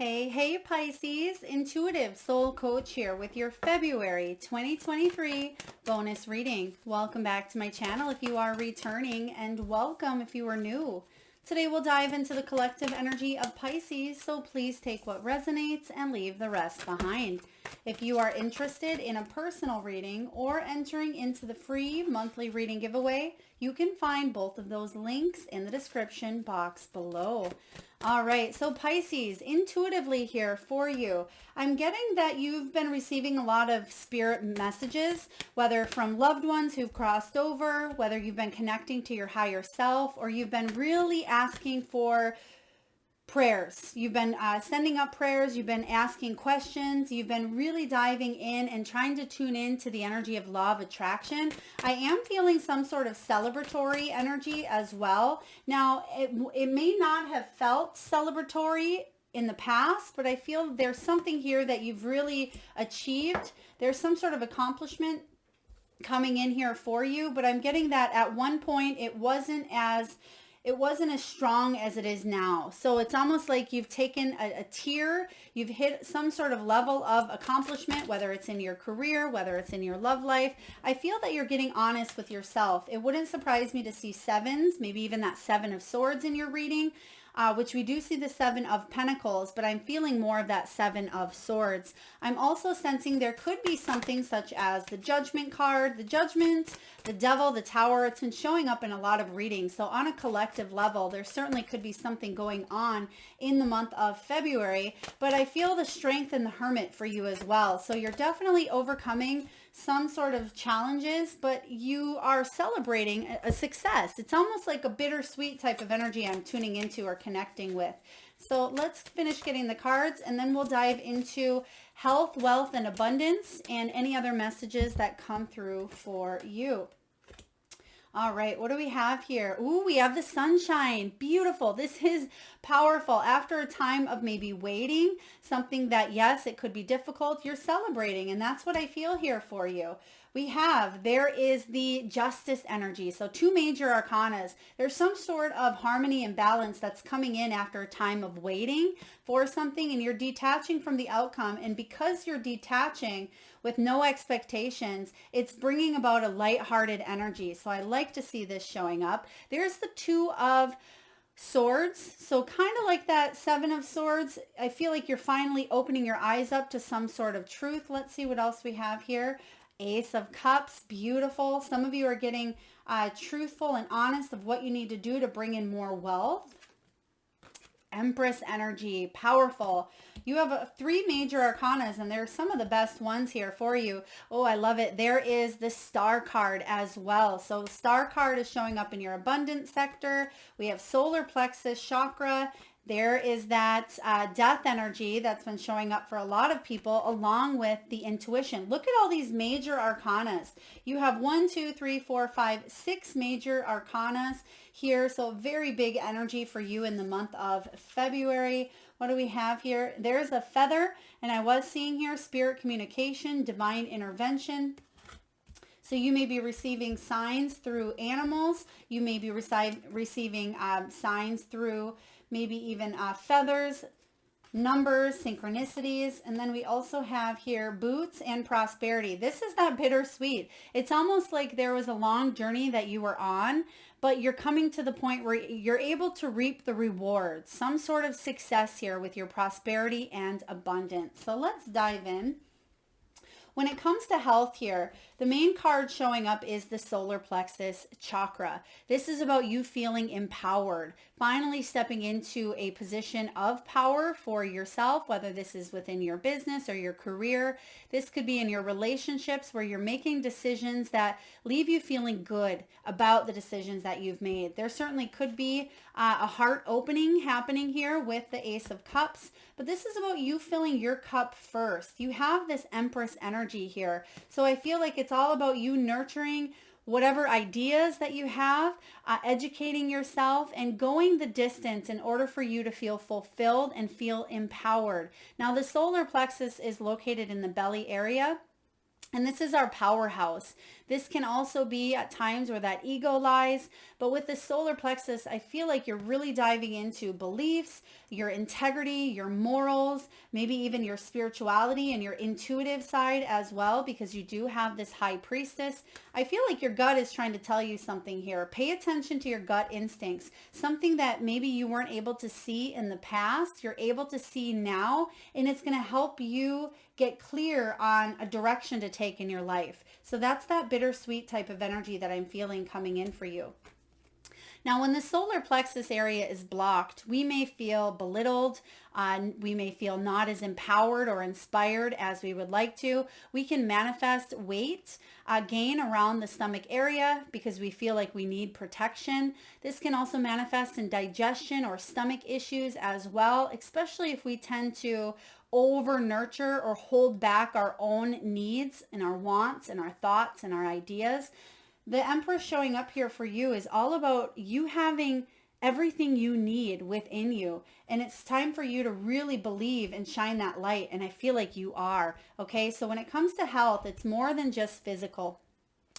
Hey Pisces, intuitive soul coach here with your February 2023 bonus reading. Welcome back to my channel if you are returning, and welcome if you are new. Today we'll dive into the collective energy of Pisces, so please take what resonates and leave the rest behind. If you are interested in a personal reading or entering into the free monthly reading giveaway, you can find both of those links in the description box below. All right, so Pisces, intuitively here for you, I'm getting that you've been receiving a lot of spirit messages, whether from loved ones who've crossed over, whether you've been connecting to your higher self, or you've been really asking for prayers. You've been sending up prayers, you've been asking questions, you've been really diving in and trying to tune in to the energy of law of attraction. I am feeling some sort of celebratory energy as well. Now, it may not have felt celebratory in the past, but I feel there's something here that you've really achieved. There's some sort of accomplishment coming in here for you, but I'm getting that at one point it wasn't as strong as it is now. So it's almost like you've taken a tier, you've hit some sort of level of accomplishment, whether it's in your career, whether it's in your love life. I feel that you're getting honest with yourself. It wouldn't surprise me to see sevens, maybe even that Seven of Swords in your reading, which we do see the Seven of Pentacles, but I'm feeling more of that Seven of Swords. I'm also sensing there could be something such as the Judgment card, the Judgment, the Devil, the Tower. It's been showing up in a lot of readings. So on a collective level, there certainly could be something going on in the month of February, but I feel the Strength and the Hermit for you as well. So you're definitely overcoming some sort of challenges, but you are celebrating a success. It's almost like a bittersweet type of energy I'm tuning into or connecting with. So let's finish getting the cards, and then we'll dive into health, wealth, and abundance, and any other messages that come through for you. All right, what do we have here? Ooh, we have the sunshine. Beautiful. This is powerful. After a time of maybe waiting, something that, yes, it could be difficult, you're celebrating, and that's what I feel here for you. There is the Justice energy. So two major arcanas. There's some sort of harmony and balance that's coming in after a time of waiting for something, and you're detaching from the outcome. And because you're detaching with no expectations, it's bringing about a lighthearted energy. So I like to see this showing up. There's the Two of Swords. So kind of like that Seven of Swords. I feel like you're finally opening your eyes up to some sort of truth. Let's see what else we have here. Ace of Cups, beautiful. Some of you are getting truthful and honest of what you need to do to bring in more wealth. Empress energy, powerful. You have three major arcanas, and they're some of the best ones here for you. Oh, I love it. There is the Star card as well. So the Star card is showing up in your abundance sector. We have solar plexus chakra. There is that death energy that's been showing up for a lot of people, along with the intuition. Look at all these major arcanas. You have 1, 2, 3, 4, 5, 6 major arcanas here. So very big energy for you in the month of February. What do we have here? There's a feather, and I was seeing here spirit communication, divine intervention. So you may be receiving signs through animals. You may be receiving signs through maybe even feathers, numbers, synchronicities. And then we also have here boots and prosperity. This is that bittersweet. It's almost like there was a long journey that you were on, but you're coming to the point where you're able to reap the rewards, some sort of success here with your prosperity and abundance. So let's dive in. When it comes to health here, the main card showing up is the solar plexus chakra. This is about you feeling empowered, finally stepping into a position of power for yourself, whether this is within your business or your career. This could be in your relationships where you're making decisions that leave you feeling good about the decisions that you've made. There certainly could be a heart opening happening here with the Ace of Cups, but this is about you filling your cup first. You have this Empress energy here. So I feel like it's all about you nurturing whatever ideas that you have, educating yourself and going the distance in order for you to feel fulfilled and feel empowered. Now the solar plexus is located in the belly area. And this is our powerhouse. This can also be at times where that ego lies. But with the solar plexus, I feel like you're really diving into beliefs, your integrity, your morals, maybe even your spirituality and your intuitive side as well, because you do have this high priestess. I feel like your gut is trying to tell you something here. Pay attention to your gut instincts. Something that maybe you weren't able to see in the past, you're able to see now, and it's going to help you get clear on a direction to take in your life. So that's that bittersweet type of energy that I'm feeling coming in for you. Now, when the solar plexus area is blocked, we may feel belittled. We may feel not as empowered or inspired as we would like to. We can manifest weight gain around the stomach area because we feel like we need protection. This can also manifest in digestion or stomach issues as well, especially if we tend to over nurture or hold back our own needs and our wants and our thoughts and our ideas. The Empress showing up here for you is all about you having everything you need within you. And it's time for you to really believe and shine that light. And I feel like you are. Okay. So when it comes to health, it's more than just physical.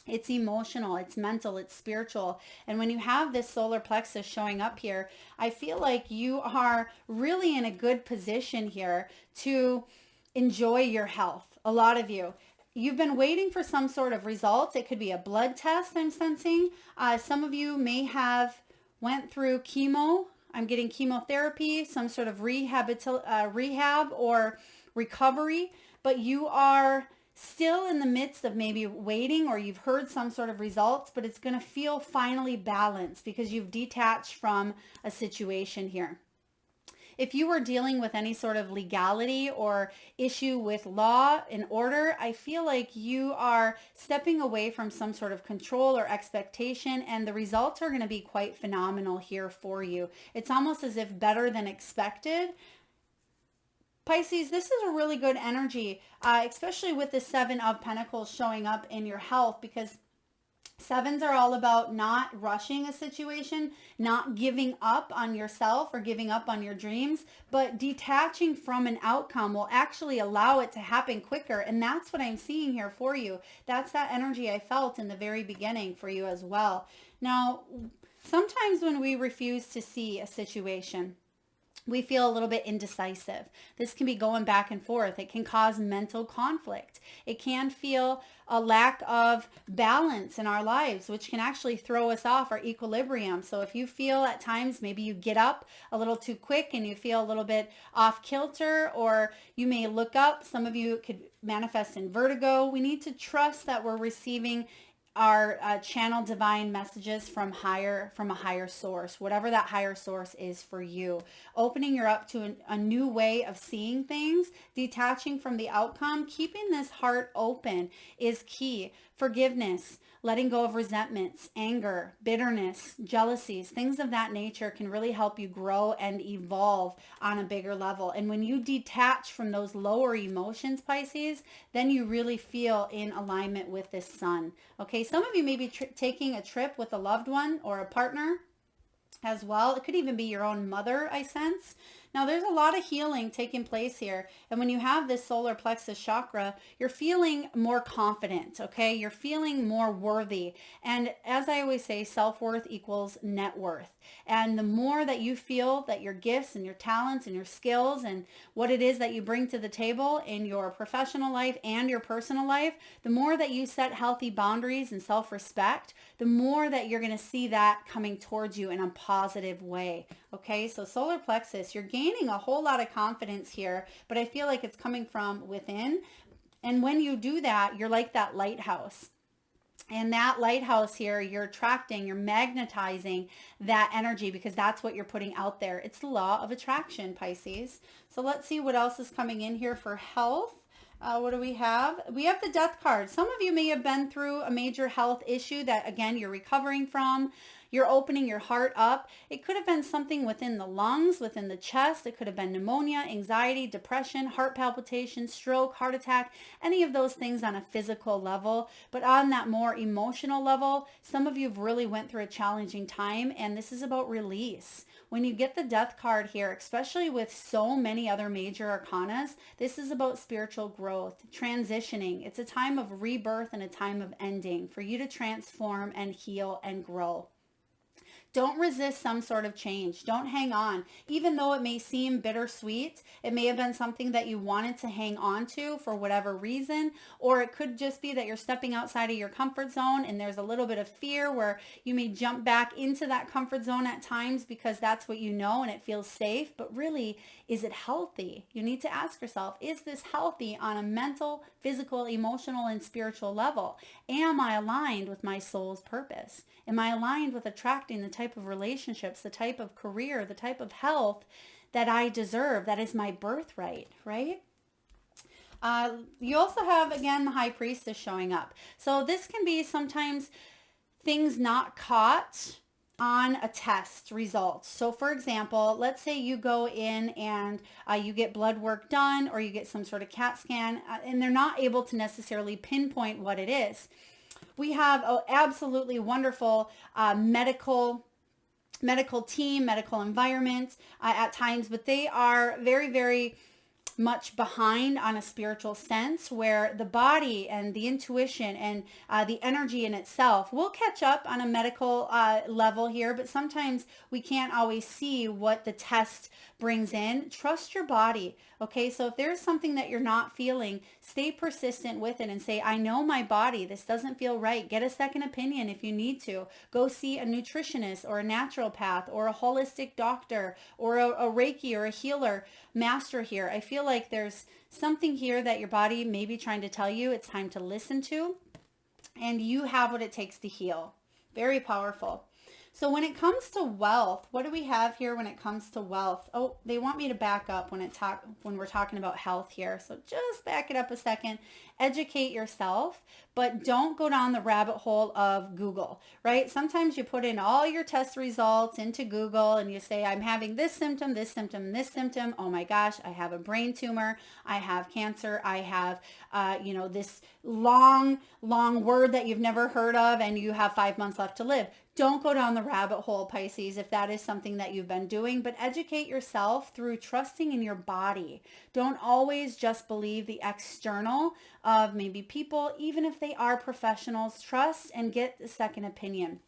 It's emotional, it's mental, it's spiritual. And when you have this solar plexus showing up here, I feel like you are really in a good position here to enjoy your health. A lot of you. You've been waiting for some sort of results. It could be a blood test, I'm sensing. Some of you may have went through chemo. I'm getting chemotherapy, some sort of rehab or recovery, but you are still in the midst of maybe waiting, or you've heard some sort of results, but it's going to feel finally balanced because you've detached from a situation here. If you were dealing with any sort of legality or issue with law and order, I feel like you are stepping away from some sort of control or expectation, and the results are going to be quite phenomenal here for you. It's almost as if better than expected. Pisces, this is a really good energy, especially with the Seven of Pentacles showing up in your health, because sevens are all about not rushing a situation, not giving up on yourself or giving up on your dreams, but detaching from an outcome will actually allow it to happen quicker. And that's what I'm seeing here for you. That's that energy I felt in the very beginning for you as well. Now, sometimes when we refuse to see a situation, we feel a little bit indecisive. This can be going back and forth. It can cause mental conflict. It can feel a lack of balance in our lives, which can actually throw us off our equilibrium. So if you feel at times maybe you get up a little too quick and you feel a little bit off kilter, or you may look up, some of you could manifest in vertigo. We need to trust that we're receiving our channel divine messages from a higher source, whatever that higher source is for you. Opening you up to a new way of seeing things, detaching from the outcome, keeping this heart open is key. Forgiveness, letting go of resentments, anger, bitterness, jealousies, things of that nature can really help you grow and evolve on a bigger level. And when you detach from those lower emotions, Pisces, then you really feel in alignment with this sun. Okay, some of you may be taking a trip with a loved one or a partner as well. It could even be your own mother, I sense. Now, there's a lot of healing taking place here. And when you have this solar plexus chakra, you're feeling more confident, okay? You're feeling more worthy. And as I always say, self-worth equals net worth. And the more that you feel that your gifts and your talents and your skills and what it is that you bring to the table in your professional life and your personal life, the more that you set healthy boundaries and self-respect, the more that you're going to see that coming towards you in a positive way. Okay, so solar plexus, you're gaining a whole lot of confidence here, but I feel like it's coming from within. And when you do that, you're like that lighthouse. And that lighthouse here, you're attracting, you're magnetizing that energy because that's what you're putting out there. It's the law of attraction, Pisces. So let's see what else is coming in here for health. What do we have? We have the Death card. Some of you may have been through a major health issue that, again, you're recovering from. You're opening your heart up. It could have been something within the lungs, within the chest. It could have been pneumonia, anxiety, depression, heart palpitation, stroke, heart attack, any of those things on a physical level. But on that more emotional level, some of you have really went through a challenging time, and this is about release. When you get the Death card here, especially with so many other major arcanas, this is about spiritual growth, transitioning. It's a time of rebirth and a time of ending for you to transform and heal and grow. Don't resist some sort of change. Don't hang on. Even though it may seem bittersweet, it may have been something that you wanted to hang on to for whatever reason, or it could just be that you're stepping outside of your comfort zone and there's a little bit of fear where you may jump back into that comfort zone at times because that's what you know and it feels safe. But really, is it healthy? You need to ask yourself, is this healthy on a mental, physical, emotional, and spiritual level? Am I aligned with my soul's purpose? Am I aligned with attracting the type of relationships, the type of career, the type of health that I deserve, that is my birthright, right? You also have, again, the High Priestess showing up. So this can be sometimes things not caught on a test result. So for example, let's say you go in and you get blood work done or you get some sort of CAT scan and they're not able to necessarily pinpoint what it is. We have an absolutely wonderful medical team, medical environment at times, but they are very, very much behind on a spiritual sense where the body and the intuition and the energy in itself will catch up on a medical level here, but sometimes we can't always see what the test brings in. Trust your body. Okay, so if there's something that you're not feeling, stay persistent with it and say, I know my body, this doesn't feel right. Get a second opinion if you need to. Go see a nutritionist or a naturopath or a holistic doctor or a Reiki or a healer master here. I feel like there's something here that your body may be trying to tell you it's time to listen to, and you have what it takes to heal. Very powerful. So when it comes to wealth, what do we have here when it comes to wealth? Oh, they want me to back up when we're talking about health here. So just back it up a second. Educate yourself, but don't go down the rabbit hole of Google, right? Sometimes you put in all your test results into Google and you say, I'm having this symptom, this symptom, this symptom. Oh my gosh, I have a brain tumor. I have cancer. I have, this long word that you've never heard of and you have 5 months left to live. Don't go down the rabbit hole, Pisces, if that is something that you've been doing, but educate yourself through trusting in your body. Don't always just believe the external of maybe people, even if they are professionals. Trust and get a second opinion.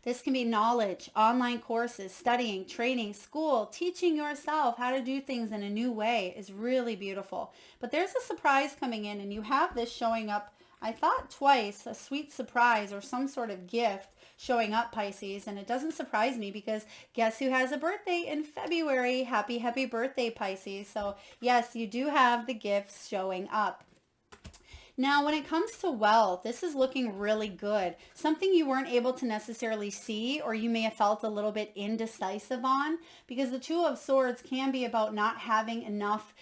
This can be knowledge, online courses, studying, training, school, teaching yourself how to do things in a new way is really beautiful. But there's a surprise coming in and you have this showing up, I thought twice, a sweet surprise or some sort of gift showing up, Pisces, and it doesn't surprise me because guess who has a birthday in February? Happy, happy birthday, Pisces. So yes, you do have the gifts showing up. Now, when it comes to wealth, this is looking really good. Something you weren't able to necessarily see, or you may have felt a little bit indecisive on, because the Two of Swords can be about not having enough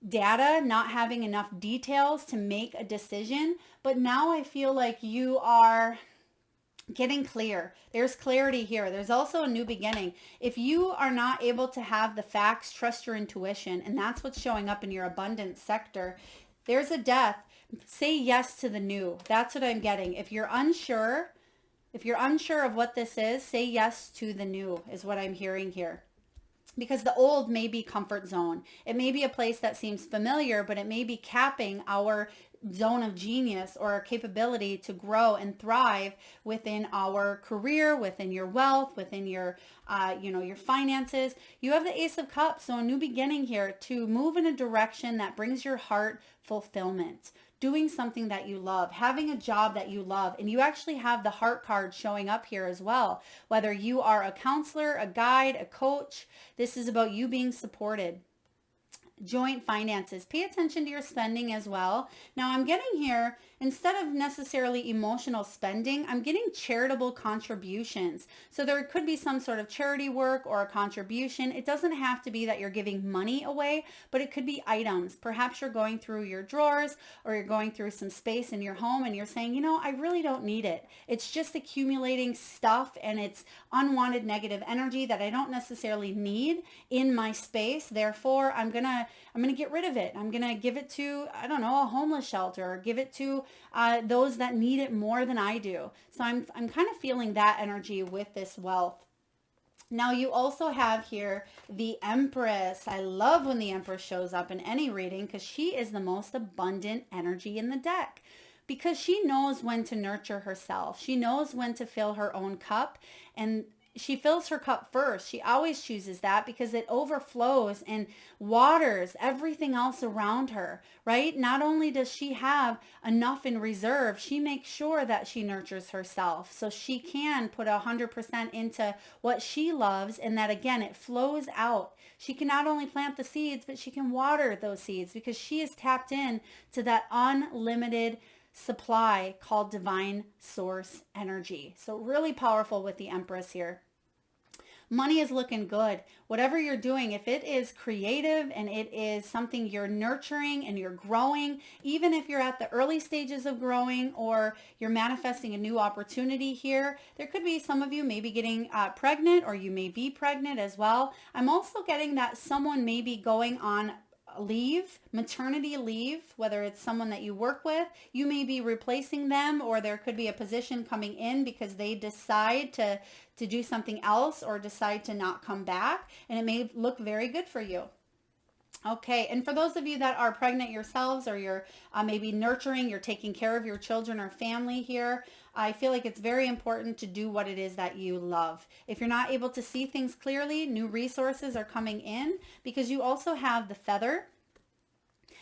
data, not having enough details to make a decision. But now I feel like you are getting clear. There's clarity here. There's also a new beginning. If you are not able to have the facts, trust your intuition, and that's what's showing up in your abundance sector. There's a death. Say yes to the new. That's what I'm getting. If you're unsure of what this is, say yes to the new is what I'm hearing here. Because the old may be comfort zone. It may be a place that seems familiar, but it may be capping our zone of genius or our capability to grow and thrive within our career, within your wealth, within your, your finances. You have the Ace of Cups, so a new beginning here to move in a direction that brings your heart fulfillment. Doing something that you love, having a job that you love, and you actually have the heart card showing up here as well. Whether you are a counselor, a guide, a coach, this is about you being supported. Joint finances. Pay attention to your spending as well. Now I'm getting here, instead of necessarily emotional spending, I'm getting charitable contributions. So there could be some sort of charity work or a contribution. It doesn't have to be that you're giving money away, but it could be items. Perhaps you're going through your drawers or you're going through some space in your home and you're saying, I really don't need it. It's just accumulating stuff and it's unwanted negative energy that I don't necessarily need in my space. Therefore, I'm going to get rid of it. I'm going to give it to, a homeless shelter, or give it to those that need it more than I do. So I'm kind of feeling that energy with this wealth. Now you also have here the Empress. I love when the Empress shows up in any reading because she is the most abundant energy in the deck, because she knows when to nurture herself. She knows when to fill her own cup, and she fills her cup first. She always chooses that because it overflows and waters everything else around her, right? Not only does she have enough in reserve, she makes sure that she nurtures herself so she can put 100% into what she loves, and that again, it flows out. She can not only plant the seeds, but she can water those seeds because she is tapped in to that unlimited supply called divine source energy. So really powerful with the Empress here. Money is looking good. Whatever you're doing, if it is creative and it is something you're nurturing and you're growing, even if you're at the early stages of growing or you're manifesting a new opportunity here, there could be some of you maybe getting pregnant, or you may be pregnant as well. I'm also getting that someone may be going on leave, maternity leave, whether it's someone that you work with, you may be replacing them, or there could be a position coming in because they decide to do something else or decide to not come back, and it may look very good for you. Okay, and for those of you that are pregnant yourselves, or you're maybe nurturing, you're taking care of your children or family here, I feel like it's very important to do what it is that you love. If you're not able to see things clearly, new resources are coming in, because you also have the Feather.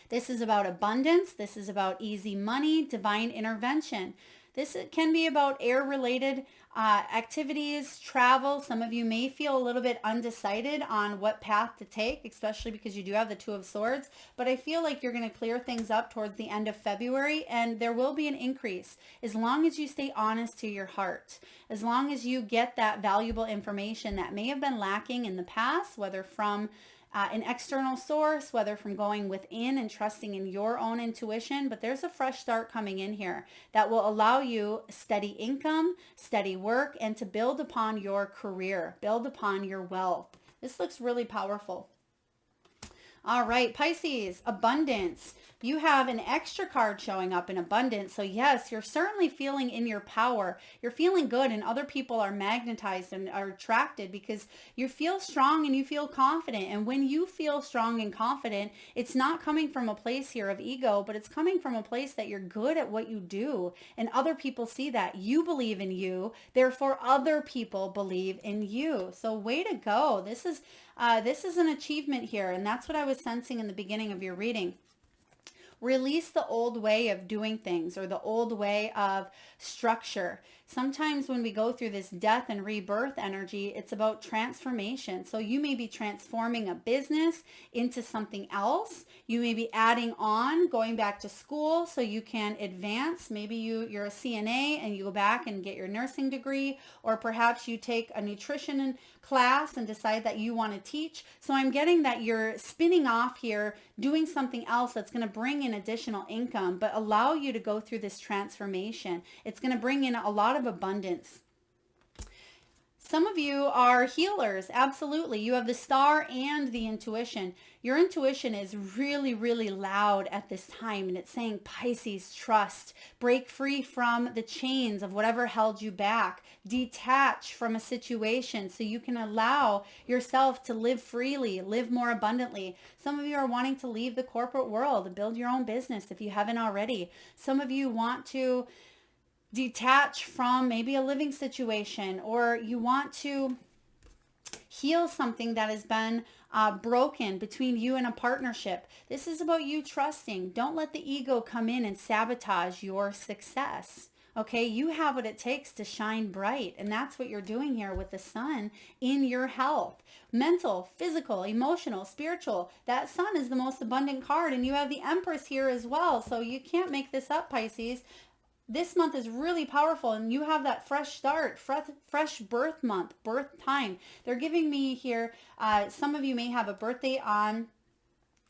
This is about abundance. This is about easy money, divine intervention. This can be about air-related activities, travel. Some of you may feel a little bit undecided on what path to take, especially because you do have the Two of Swords. But I feel like you're going to clear things up towards the end of February, and there will be an increase as long as you stay honest to your heart. As long as you get that valuable information that may have been lacking in the past, whether from an external source, whether from going within and trusting in your own intuition, but there's a fresh start coming in here that will allow you steady income, steady work, and to build upon your career, build upon your wealth. This looks really powerful. All right, Pisces, abundance. You have an extra card showing up in abundance. So yes, you're certainly feeling in your power. You're feeling good, and other people are magnetized and are attracted because you feel strong and you feel confident. And when you feel strong and confident, it's not coming from a place here of ego, but it's coming from a place that you're good at what you do. And other people see that. You believe in you, therefore other people believe in you. So way to go. This is an achievement here, and that's what I was sensing in the beginning of your reading. Release the old way of doing things, or the old way of structure. Sometimes when we go through this death and rebirth energy, it's about transformation. So you may be transforming a business into something else. You may be adding on, going back to school so you can advance. Maybe you're a CNA and you go back and get your nursing degree, or perhaps you take a nutrition class and decide that you want to teach. So I'm getting that you're spinning off here, doing something else that's going to bring in additional income, but allow you to go through this transformation. It's going to bring in a lot of abundance. Some of you are healers. Absolutely. You have the Star and the intuition. Your intuition is really, really loud at this time. And it's saying, Pisces, trust. Break free from the chains of whatever held you back. Detach from a situation so you can allow yourself to live freely, live more abundantly. Some of you are wanting to leave the corporate world and build your own business if you haven't already. Some of you want to detach from maybe a living situation, or you want to heal something that has been broken between you and a partnership. This is about you trusting. Don't let the ego come in and sabotage your success. Okay, you have what it takes to shine bright, and that's what you're doing here with the Sun in your health. Mental, physical, emotional, spiritual. That Sun is the most abundant card, and you have the Empress here as well, so you can't make this up, Pisces. This month is really powerful, and you have that fresh start, fresh birth month, birth time. They're giving me here, some of you may have a birthday on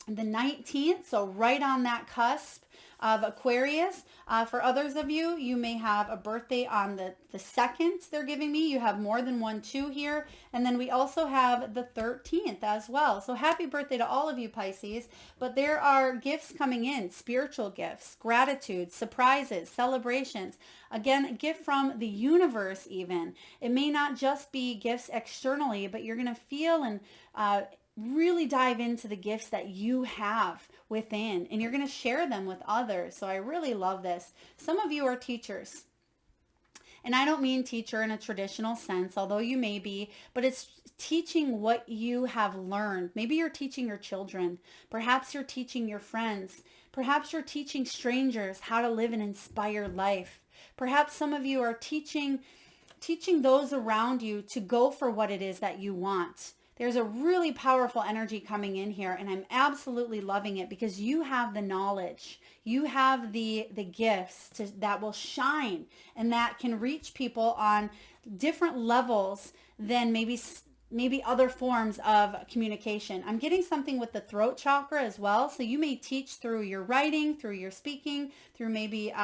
the 19th, so right on that cusp of Aquarius. For others of you, you may have a birthday on the 2nd they're giving me. You have more than 1 2 here. And then we also have the 13th as well. So happy birthday to all of you, Pisces. But there are gifts coming in, spiritual gifts, gratitude, surprises, celebrations. Again, a gift from the universe even. It may not just be gifts externally, but you're going to feel and really dive into the gifts that you have within, and you're going to share them with others. So I really love this. Some of you are teachers, and I don't mean teacher in a traditional sense, although you may be, but it's teaching what you have learned. Maybe you're teaching your children. Perhaps you're teaching your friends. Perhaps you're teaching strangers how to live an inspired life. Perhaps some of you are teaching those around you to go for what it is that you want. There's a really powerful energy coming in here, and I'm absolutely loving it because you have the knowledge. You have the gifts that will shine and that can reach people on different levels than maybe other forms of communication. I'm getting something with the throat chakra as well. So you may teach through your writing, through your speaking, through maybe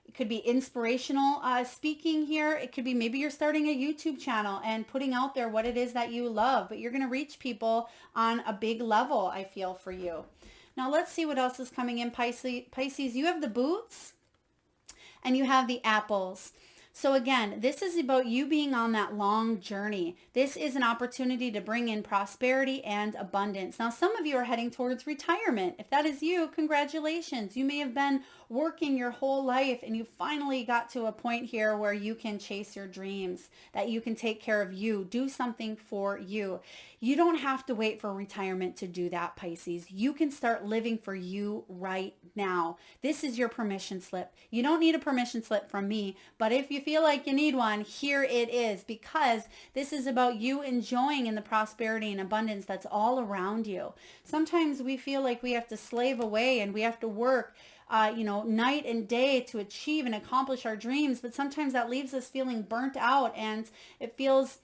it could be inspirational speaking here. It could be maybe you're starting a YouTube channel and putting out there what it is that you love, but you're going to reach people on a big level, I feel, for you. Now let's see what else is coming in, Pisces. You have the boots and you have the apples. So again, this is about you being on that long journey. This is an opportunity to bring in prosperity and abundance. Now, some of you are heading towards retirement. If that is you, congratulations. You may have been working your whole life and you finally got to a point here where you can chase your dreams, that you can take care of you, do something for you. You don't have to wait for retirement to do that, Pisces. You can start living for you right now. This is your permission slip. You don't need a permission slip from me, but if you feel like you need one, here it is, because this is about you enjoying in the prosperity and abundance that's all around you. Sometimes we feel like we have to slave away and we have to work night and day to achieve and accomplish our dreams, but sometimes that leaves us feeling burnt out, and it feels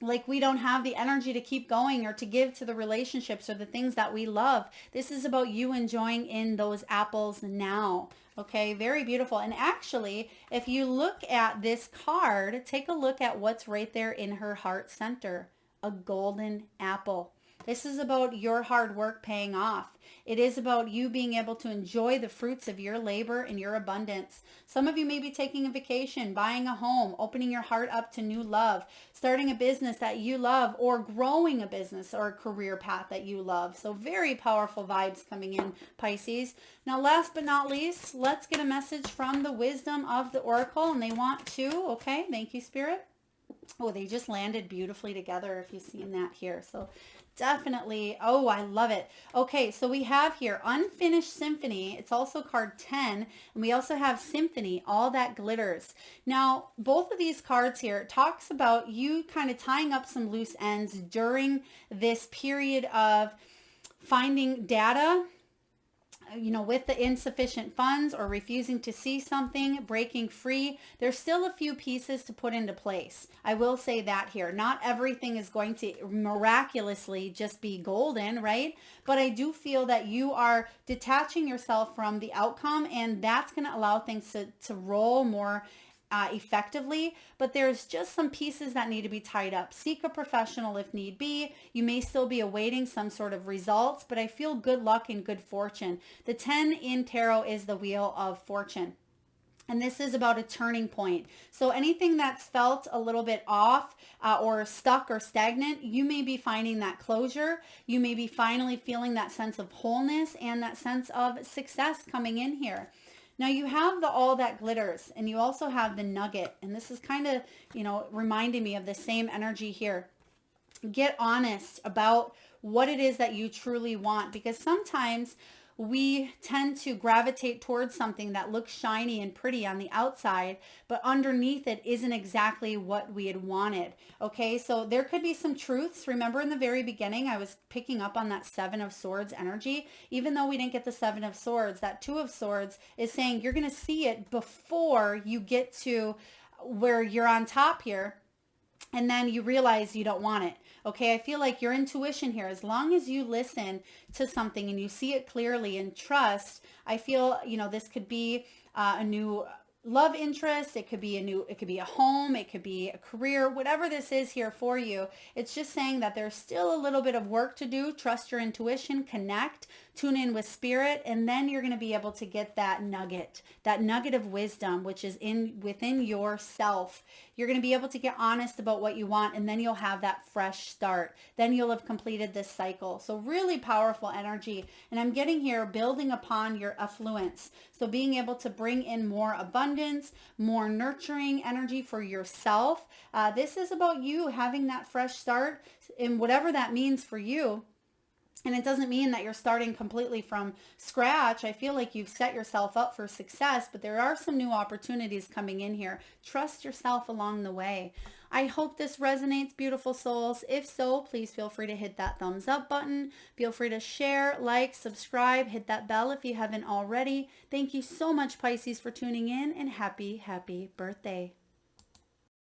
like we don't have the energy to keep going or to give to the relationships or the things that we love. This is about you enjoying in those apples now. Okay, very beautiful. And actually, if you look at this card, take a look at what's right there in her heart center, a golden apple. This is about your hard work paying off. It is about you being able to enjoy the fruits of your labor and your abundance. Some of you may be taking a vacation, buying a home, opening your heart up to new love, starting a business that you love, or growing a business or a career path that you love. So very powerful vibes coming in, Pisces. Now, last but not least, let's get a message from the wisdom of the oracle, and they want to, okay, thank you, Spirit. Oh, they just landed beautifully together if you've seen that here. So definitely, oh, I love it. Okay, so we have here Unfinished Symphony. It's also card 10, and we also have Symphony, All That Glitters. Now, both of these cards here talks about you kind of tying up some loose ends during this period of finding data, with the insufficient funds or refusing to see something, breaking free. There's still a few pieces to put into place. I will say that here. Not everything is going to miraculously just be golden, right? But I do feel that you are detaching yourself from the outcome, and that's going to allow things to roll more effectively, but there's just some pieces that need to be tied up. Seek a professional if need be. You may still be awaiting some sort of results, but I feel good luck and good fortune. The 10 in tarot is the Wheel of Fortune. And this is about a turning point. So anything that's felt a little bit off or stuck or stagnant, you may be finding that closure. You may be finally feeling that sense of wholeness and that sense of success coming in here. Now you have the All That Glitters, and you also have the Nugget. And this is kind of, reminding me of the same energy here. Get honest about what it is that you truly want, because sometimes we tend to gravitate towards something that looks shiny and pretty on the outside, but underneath it isn't exactly what we had wanted. Okay, so there could be some truths. Remember in the very beginning, I was picking up on that 7 of Swords energy. Even though we didn't get the 7 of Swords, that 2 of Swords is saying you're going to see it before you get to where you're on top here. And then you realize you don't want it. Okay, I feel like your intuition here, as long as you listen to something and you see it clearly and trust, I feel, this could be a new love interest. It could be a home, it could be a career, whatever this is here for you. It's just saying that there's still a little bit of work to do. Trust your intuition, connect, tune in with spirit, and then you're going to be able to get that nugget of wisdom, which is within yourself. You're going to be able to get honest about what you want, and then you'll have that fresh start. Then you'll have completed this cycle. So really powerful energy. And I'm getting here building upon your affluence. So being able to bring in more abundance, more nurturing energy for yourself. This is about you having that fresh start in whatever that means for you. And it doesn't mean that you're starting completely from scratch. I feel like you've set yourself up for success, but there are some new opportunities coming in here. Trust yourself along the way. I hope this resonates, beautiful souls. If so, please feel free to hit that thumbs up button. Feel free to share, like, subscribe, hit that bell if you haven't already. Thank you so much, Pisces, for tuning in, and happy, happy birthday.